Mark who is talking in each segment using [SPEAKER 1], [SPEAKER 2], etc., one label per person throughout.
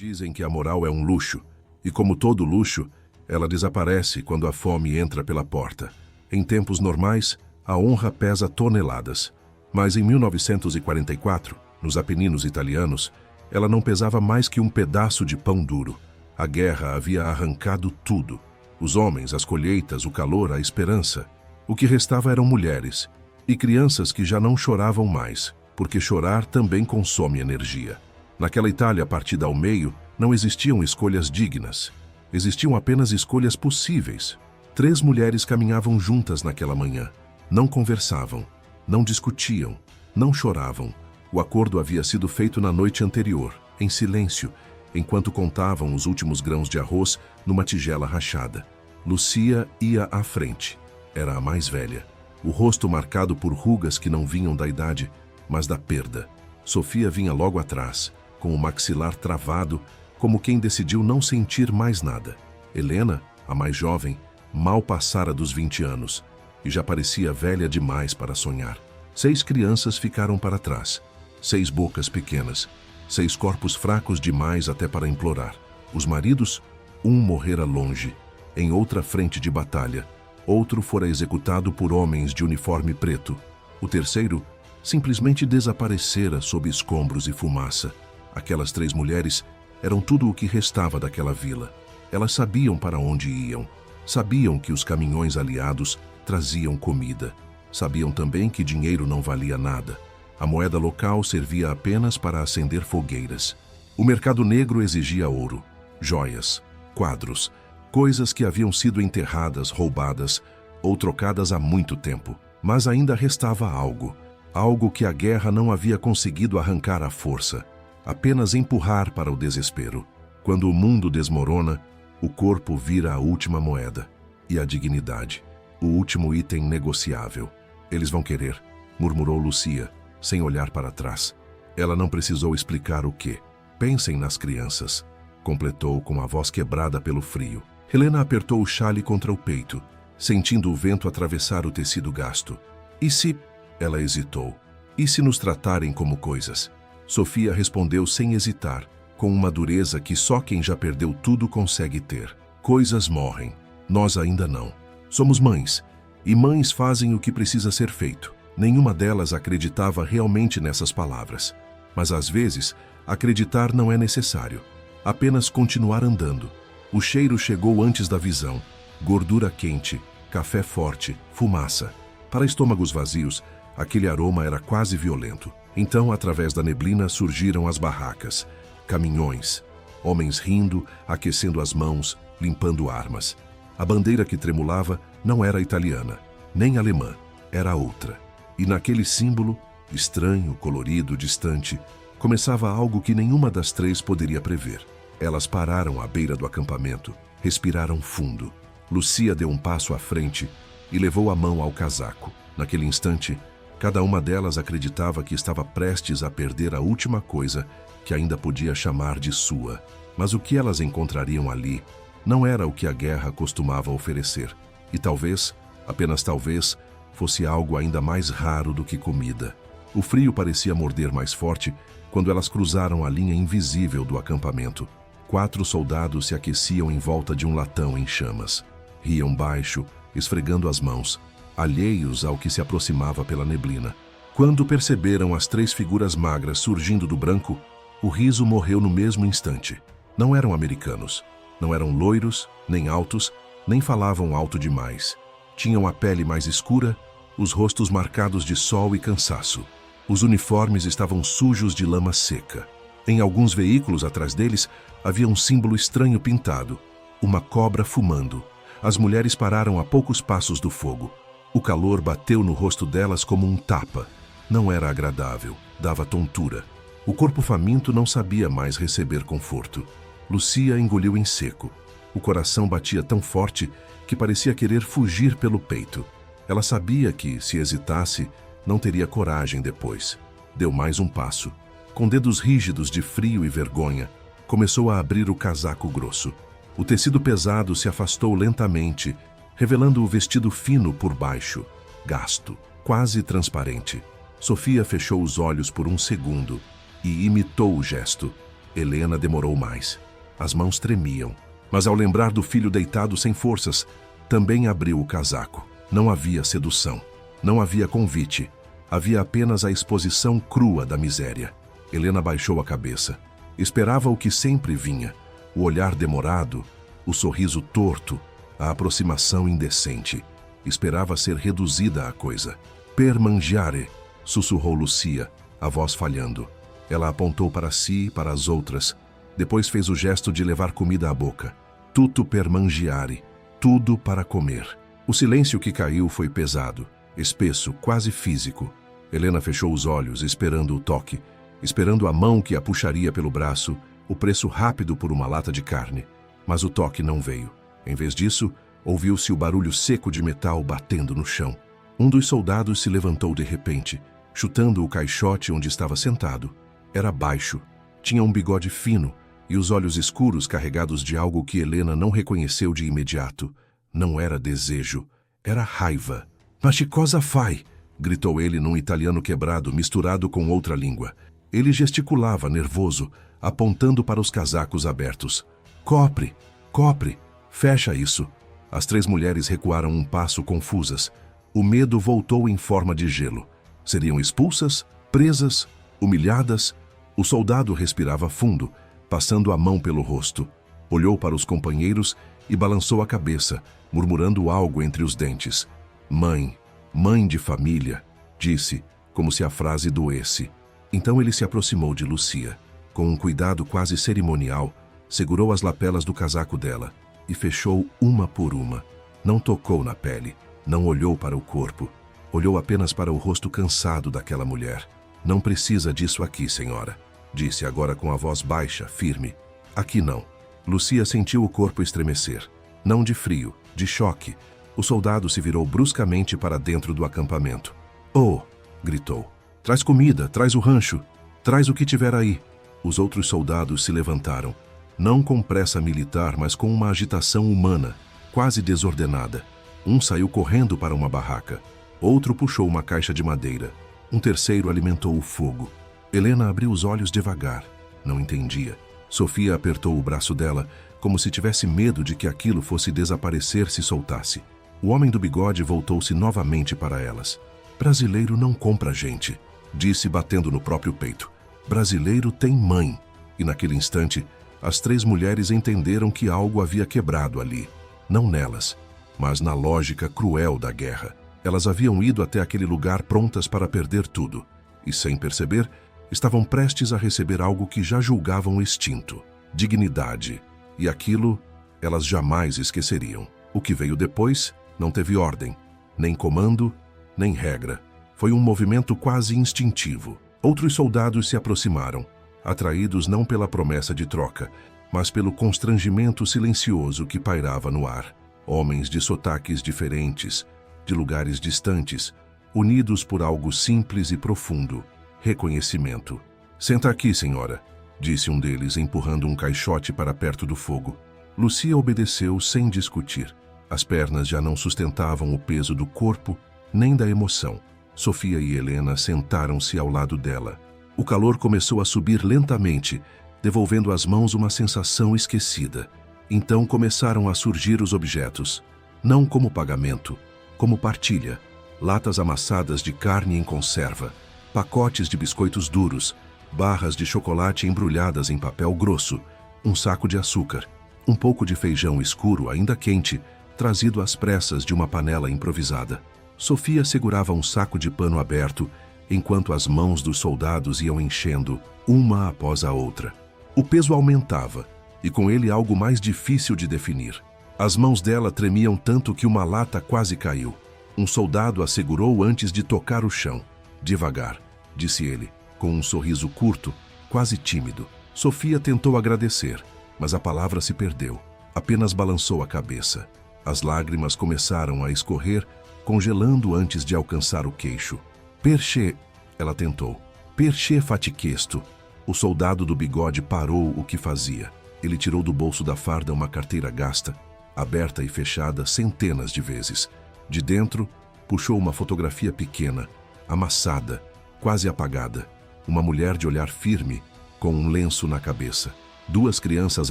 [SPEAKER 1] Dizem que a moral é um luxo, e como todo luxo, ela desaparece quando a fome entra pela porta. Em tempos normais, a honra pesa toneladas, mas em 1944, nos Apeninos italianos, ela não pesava mais que um pedaço de pão duro. A guerra havia arrancado tudo. Os homens, as colheitas, o calor, a esperança. O que restava eram mulheres e crianças que já não choravam mais, porque chorar também consome energia. Naquela Itália partida ao meio, não existiam escolhas dignas. Existiam apenas escolhas possíveis. 3 mulheres caminhavam juntas naquela manhã. Não conversavam, não discutiam, não choravam. O acordo havia sido feito na noite anterior, em silêncio, enquanto contavam os últimos grãos de arroz numa tigela rachada. Lucia ia à frente. Era a mais velha. O rosto marcado por rugas que não vinham da idade, mas da perda. Sofia vinha logo atrás, com o maxilar travado, como quem decidiu não sentir mais nada. Helena, a mais jovem, mal passara dos 20 anos, e já parecia velha demais para sonhar. 6 crianças ficaram para trás. 6 bocas pequenas. 6 corpos fracos demais até para implorar. Os maridos, um morrera longe, em outra frente de batalha. Outro fora executado por homens de uniforme preto. O terceiro simplesmente desaparecera sob escombros e fumaça. Aquelas 3 mulheres eram tudo o que restava daquela vila. Elas sabiam para onde iam. Sabiam que os caminhões aliados traziam comida. Sabiam também que dinheiro não valia nada. A moeda local servia apenas para acender fogueiras. O mercado negro exigia ouro, joias, quadros, coisas que haviam sido enterradas, roubadas ou trocadas há muito tempo. Mas ainda restava algo que a guerra não havia conseguido arrancar à força, apenas empurrar para o desespero. Quando o mundo desmorona, o corpo vira a última moeda, e a dignidade, o último item negociável. Eles vão querer, murmurou Lucia, sem olhar para trás. Ela não precisou explicar o quê. Pensem nas crianças, completou com a voz quebrada pelo frio. Helena apertou o xale contra o peito, sentindo o vento atravessar o tecido gasto. E se... Ela hesitou. E se nos tratarem como coisas? Sofia respondeu sem hesitar, com uma dureza que só quem já perdeu tudo consegue ter. Coisas morrem, nós ainda não. Somos mães, e mães fazem o que precisa ser feito. Nenhuma delas acreditava realmente nessas palavras. Mas às vezes, acreditar não é necessário. Apenas continuar andando. O cheiro chegou antes da visão. Gordura quente, café forte, fumaça. Para estômagos vazios, aquele aroma era quase violento. Então, através da neblina, surgiram as barracas, caminhões, homens rindo, aquecendo as mãos, limpando armas. A bandeira que tremulava não era italiana, nem alemã, era outra. E naquele símbolo, estranho, colorido, distante, começava algo que nenhuma das 3 poderia prever. Elas pararam à beira do acampamento, respiraram fundo. Lucia deu um passo à frente e levou a mão ao casaco. Naquele instante, cada uma delas acreditava que estava prestes a perder a última coisa que ainda podia chamar de sua. Mas o que elas encontrariam ali não era o que a guerra costumava oferecer. E talvez, apenas talvez, fosse algo ainda mais raro do que comida. O frio parecia morder mais forte quando elas cruzaram a linha invisível do acampamento. 4 soldados se aqueciam em volta de um latão em chamas. Riam baixo, esfregando as mãos, alheios ao que se aproximava pela neblina. Quando perceberam as 3 figuras magras surgindo do branco, o riso morreu no mesmo instante. Não eram americanos. Não eram loiros, nem altos, nem falavam alto demais. Tinham a pele mais escura, os rostos marcados de sol e cansaço. Os uniformes estavam sujos de lama seca. Em alguns veículos atrás deles havia um símbolo estranho pintado, uma cobra fumando. As mulheres pararam a poucos passos do fogo. O calor bateu no rosto delas como um tapa. Não era agradável, dava tontura. O corpo faminto não sabia mais receber conforto. Lucia engoliu em seco. O coração batia tão forte que parecia querer fugir pelo peito. Ela sabia que, se hesitasse, não teria coragem depois. Deu mais um passo. Com dedos rígidos de frio e vergonha, começou a abrir o casaco grosso. O tecido pesado se afastou lentamente, revelando o vestido fino por baixo, gasto, quase transparente. Sofia fechou os olhos por um segundo e imitou o gesto. Helena demorou mais. As mãos tremiam, mas ao lembrar do filho deitado sem forças, também abriu o casaco. Não havia sedução, não havia convite, havia apenas a exposição crua da miséria. Helena baixou a cabeça. Esperava o que sempre vinha, o olhar demorado, o sorriso torto, a aproximação indecente. Esperava ser reduzida à coisa. Per mangiare, sussurrou Lucia, a voz falhando. Ela apontou para si e para as outras. Depois fez o gesto de levar comida à boca. Tutto per mangiare, tudo para comer. O silêncio que caiu foi pesado, espesso, quase físico. Helena fechou os olhos, esperando o toque, esperando a mão que a puxaria pelo braço, o preço rápido por uma lata de carne. Mas o toque não veio. Em vez disso, ouviu-se o barulho seco de metal batendo no chão. Um dos soldados se levantou de repente, chutando o caixote onde estava sentado. Era baixo, tinha um bigode fino e os olhos escuros carregados de algo que Helena não reconheceu de imediato. Não era desejo, era raiva. "Ma che cosa fai?" gritou ele num italiano quebrado, misturado com outra língua. Ele gesticulava, nervoso, apontando para os casacos abertos. "Copre, copre, fecha isso." As três mulheres recuaram um passo confusas. O medo voltou em forma de gelo. Seriam expulsas, presas, humilhadas? O soldado respirava fundo, passando a mão pelo rosto. Olhou para os companheiros e balançou a cabeça, murmurando algo entre os dentes. "Mãe, mãe de família", disse, como se a frase doesse. Então ele se aproximou de Lucia. Com um cuidado quase cerimonial, segurou as lapelas do casaco dela e fechou uma por uma. Não tocou na pele, não olhou para o corpo. Olhou apenas para o rosto cansado daquela mulher. "Não precisa disso aqui, senhora", disse agora com a voz baixa, firme. "Aqui não." Lucia sentiu o corpo estremecer. Não de frio, de choque. O soldado se virou bruscamente para dentro do acampamento. "Oh!" gritou. "Traz comida, traz o rancho, traz o que tiver aí." Os outros soldados se levantaram, não com pressa militar, mas com uma agitação humana, quase desordenada. Um saiu correndo para uma barraca. Outro puxou uma caixa de madeira. Um terceiro alimentou o fogo. Helena abriu os olhos devagar. Não entendia. Sofia apertou o braço dela, como se tivesse medo de que aquilo fosse desaparecer se soltasse. O homem do bigode voltou-se novamente para elas. "Brasileiro não compra gente", disse batendo no próprio peito. "Brasileiro tem mãe." E naquele instante, as três mulheres entenderam que algo havia quebrado ali. Não nelas, mas na lógica cruel da guerra. Elas haviam ido até aquele lugar prontas para perder tudo. E sem perceber, estavam prestes a receber algo que já julgavam extinto. Dignidade. E aquilo, elas jamais esqueceriam. O que veio depois não teve ordem, nem comando, nem regra. Foi um movimento quase instintivo. Outros soldados se aproximaram, atraídos não pela promessa de troca, mas pelo constrangimento silencioso que pairava no ar. Homens de sotaques diferentes, de lugares distantes, unidos por algo simples e profundo: reconhecimento. "Senta aqui, senhora", disse um deles, empurrando um caixote para perto do fogo. Lucia obedeceu sem discutir. As pernas já não sustentavam o peso do corpo nem da emoção. Sofia e Helena sentaram-se ao lado dela. O calor começou a subir lentamente, devolvendo às mãos uma sensação esquecida. Então começaram a surgir os objetos, não como pagamento, como partilha. Latas amassadas de carne em conserva, pacotes de biscoitos duros, barras de chocolate embrulhadas em papel grosso, um saco de açúcar, um pouco de feijão escuro ainda quente, trazido às pressas de uma panela improvisada. Sofia segurava um saco de pano aberto, enquanto as mãos dos soldados iam enchendo, uma após a outra. O peso aumentava, e com ele algo mais difícil de definir. As mãos dela tremiam tanto que uma lata quase caiu. Um soldado a segurou antes de tocar o chão. "Devagar", disse ele, com um sorriso curto, quase tímido. Sofia tentou agradecer, mas a palavra se perdeu. Apenas balançou a cabeça. As lágrimas começaram a escorrer, congelando antes de alcançar o queixo. "Perché", ela tentou. "Perché fatichesto." O soldado do bigode parou o que fazia. Ele tirou do bolso da farda uma carteira gasta, aberta e fechada centenas de vezes. De dentro, puxou uma fotografia pequena, amassada, quase apagada. Uma mulher de olhar firme, com um lenço na cabeça. 2 crianças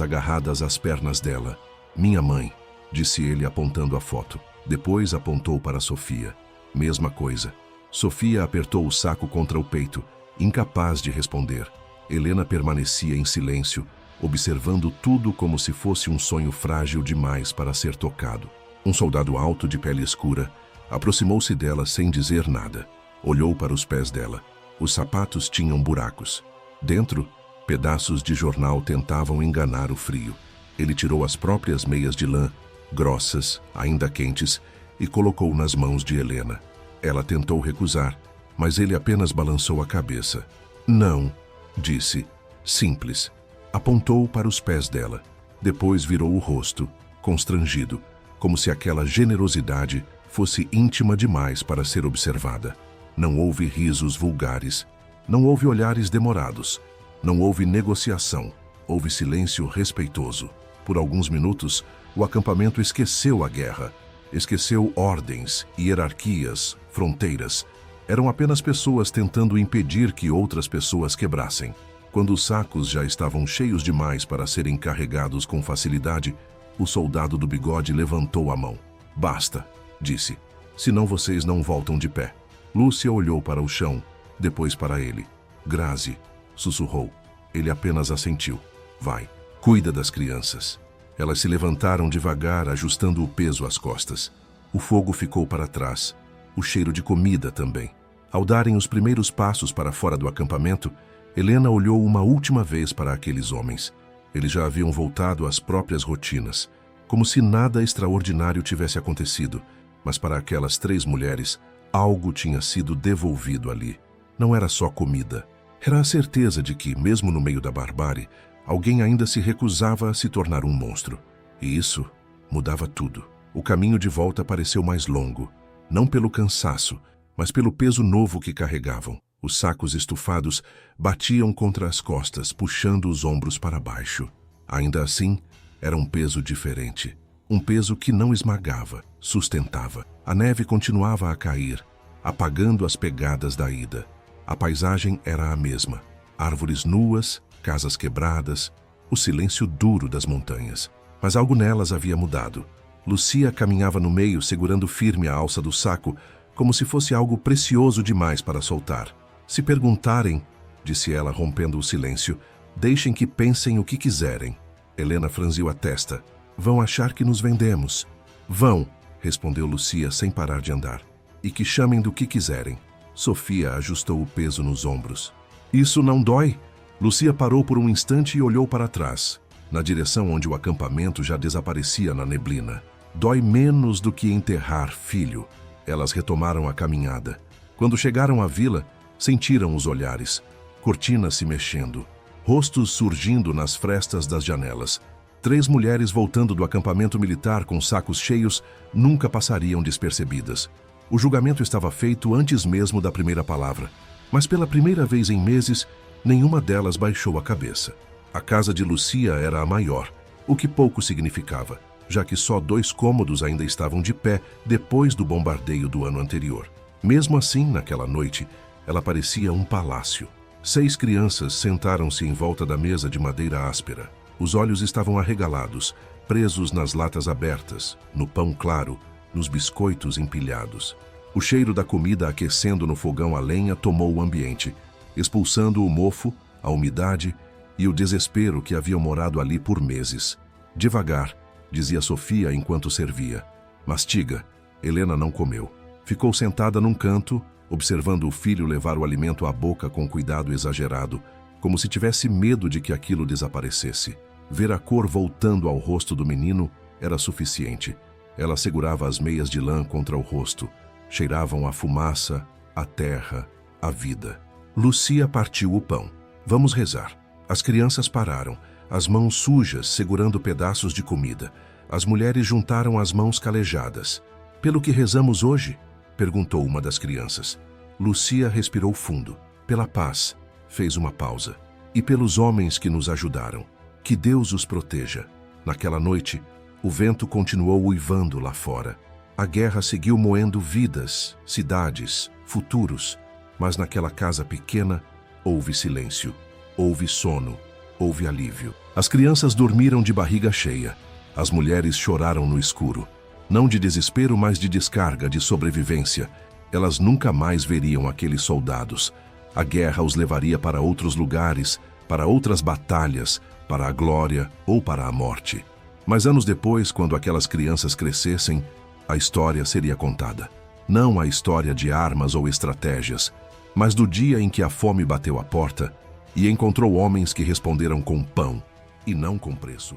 [SPEAKER 1] agarradas às pernas dela. Minha mãe, disse ele apontando a foto. Depois apontou para Sofia. Mesma coisa. Sofia apertou o saco contra o peito, incapaz de responder. Helena permanecia em silêncio, observando tudo como se fosse um sonho frágil demais para ser tocado. Um soldado alto de pele escura aproximou-se dela sem dizer nada. Olhou para os pés dela. Os sapatos tinham buracos. Dentro, pedaços de jornal tentavam enganar o frio. Ele tirou as próprias meias de lã, grossas, ainda quentes, e colocou nas mãos de Helena. Ela tentou recusar, mas ele apenas balançou a cabeça. Não, disse. Simples. Apontou para os pés dela. Depois virou o rosto, constrangido, como se aquela generosidade fosse íntima demais para ser observada. Não houve risos vulgares. Não houve olhares demorados. Não houve negociação. Houve silêncio respeitoso. Por alguns minutos, o acampamento esqueceu a guerra. Esqueceu ordens, hierarquias, fronteiras. Eram apenas pessoas tentando impedir que outras pessoas quebrassem. Quando os sacos já estavam cheios demais para serem carregados com facilidade, o soldado do bigode levantou a mão. Basta, disse. Senão vocês não voltam de pé. Lúcia olhou para o chão, depois para ele. Grazi, sussurrou. Ele apenas assentiu. Vai, cuida das crianças. Elas se levantaram devagar, ajustando o peso às costas. O fogo ficou para trás. O cheiro de comida também. Ao darem os primeiros passos para fora do acampamento, Helena olhou uma última vez para aqueles homens. Eles já haviam voltado às próprias rotinas, como se nada extraordinário tivesse acontecido. Mas para aquelas 3 mulheres, algo tinha sido devolvido ali. Não era só comida. Era a certeza de que, mesmo no meio da barbárie, alguém ainda se recusava a se tornar um monstro. E isso mudava tudo. O caminho de volta pareceu mais longo, não pelo cansaço, mas pelo peso novo que carregavam. Os sacos estufados batiam contra as costas, puxando os ombros para baixo. Ainda assim, era um peso diferente. Um peso que não esmagava, sustentava. A neve continuava a cair, apagando as pegadas da ida. A paisagem era a mesma. Árvores nuas, casas quebradas, o silêncio duro das montanhas. Mas algo nelas havia mudado. Lúcia caminhava no meio, segurando firme a alça do saco, como se fosse algo precioso demais para soltar. Se perguntarem, disse ela, rompendo o silêncio, deixem que pensem o que quiserem. Helena franziu a testa. Vão achar que nos vendemos. Vão, respondeu Lúcia sem parar de andar. E que chamem do que quiserem. Sofia ajustou o peso nos ombros. Isso não dói? Lúcia parou por um instante e olhou para trás, na direção onde o acampamento já desaparecia na neblina. Dói menos do que enterrar filho. Elas retomaram a caminhada. Quando chegaram à vila, sentiram os olhares, cortinas se mexendo, rostos surgindo nas frestas das janelas. 3 mulheres voltando do acampamento militar com sacos cheios nunca passariam despercebidas. O julgamento estava feito antes mesmo da primeira palavra, mas pela primeira vez em meses, nenhuma delas baixou a cabeça. A casa de Lúcia era a maior, o que pouco significava, já que só 2 cômodos ainda estavam de pé depois do bombardeio do ano anterior. Mesmo assim, naquela noite, ela parecia um palácio. 6 crianças sentaram-se em volta da mesa de madeira áspera. Os olhos estavam arregalados, presos nas latas abertas, no pão claro, nos biscoitos empilhados. O cheiro da comida aquecendo no fogão a lenha tomou o ambiente, expulsando o mofo, a umidade e o desespero que haviam morado ali por meses. Devagar, dizia Sofia enquanto servia. Mastiga. Helena não comeu. Ficou sentada num canto, observando o filho levar o alimento à boca com cuidado exagerado, como se tivesse medo de que aquilo desaparecesse. Ver a cor voltando ao rosto do menino era suficiente. Ela segurava as meias de lã contra o rosto. Cheiravam a fumaça, a terra, a vida. Lúcia partiu o pão. Vamos rezar. As crianças pararam, as mãos sujas segurando pedaços de comida. As mulheres juntaram as mãos calejadas. Pelo que rezamos hoje? Perguntou uma das crianças. Lúcia respirou fundo. Pela paz, fez uma pausa. E pelos homens que nos ajudaram. Que Deus os proteja. Naquela noite, o vento continuou uivando lá fora. A guerra seguiu moendo vidas, cidades, futuros. Mas naquela casa pequena, houve silêncio. houve sono, houve alívio. As crianças dormiram de barriga cheia. As mulheres choraram no escuro. Não de desespero, mas de descarga, de sobrevivência. Elas nunca mais veriam aqueles soldados. A guerra os levaria para outros lugares, para outras batalhas, para a glória ou para a morte. Mas anos depois, quando aquelas crianças crescessem, a história seria contada. Não a história de armas ou estratégias, mas do dia em que a fome bateu à porta e encontrou homens que responderam com pão e não com preço.